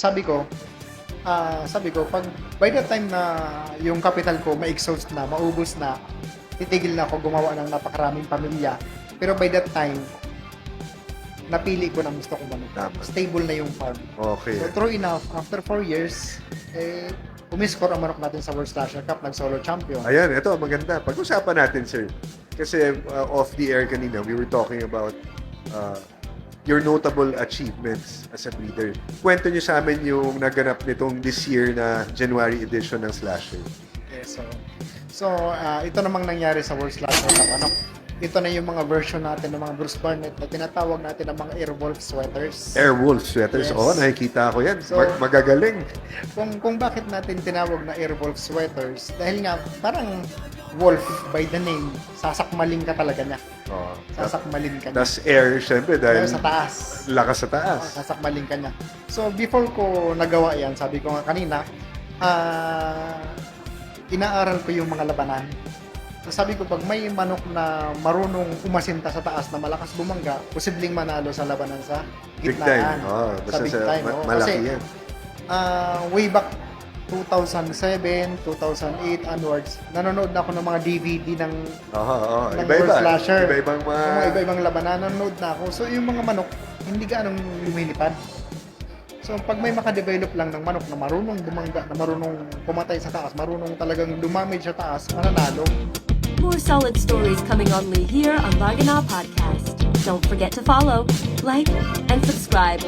Sabi ko, pag by the time na yung capital ko ma-exhaust na, maubos na, titigil na ako gumawa ng napakaraming pamilya. Pero by that time, napili ko na gusto ko manok. Tama. Stable na yung farm. Okay. So true enough, after 4 years, umiscore ang manok natin sa World Slasher Cup, nag-solo champion. Ayan, ito, maganda. Pag-usapan natin, sir. Kasi off the air kanina, we were talking about your notable achievements as a breeder. Kwento nyo sa amin yung naganap nitong this year na January edition ng Slasher. Yes, so ito namang nangyari sa World Slasher Cup. Ito na yung mga version natin ng mga Bruce Barnett na tinatawag natin ng mga Airwolf sweaters. Airwolf sweaters. Yes. Oo, nakikita ko yan. So, Magagaling. Kung bakit natin tinawag na Airwolf sweaters, dahil nga parang wolf by the name, sasakmalin ka talaga niya. Oo. Sasakmalin ka niya. Tas air, syempre, dahil Sa taas. lakas sa taas. Sasakmalin ka niya. So before ko nagawa yan, sabi ko nga kanina, inaaral ko yung mga labanan. So sabi ko, pag may manok na marunong umasinta sa taas na malakas bumangga, posibleng manalo sa labanan sa Big gitnaan. time. Oo, Sa basta big sa time. Oo. malaki Kasi, yan. way back 2007, 2008 onwards, nanonood na ako ng mga DVD ng ng Iba-iba. World Slasher. Iba-ibang mga... Yung mga iba-ibang labanan, nanonood na ako. So yung mga manok, hindi gaanong lumilipad. So pag may makadevelop lang ng manok na marunong bumangga, na marunong pumatay sa taas, marunong talagang dumamage sa taas, mananalo. More solid stories coming only here on Larganah Podcast. Don't forget to follow, like, and subscribe.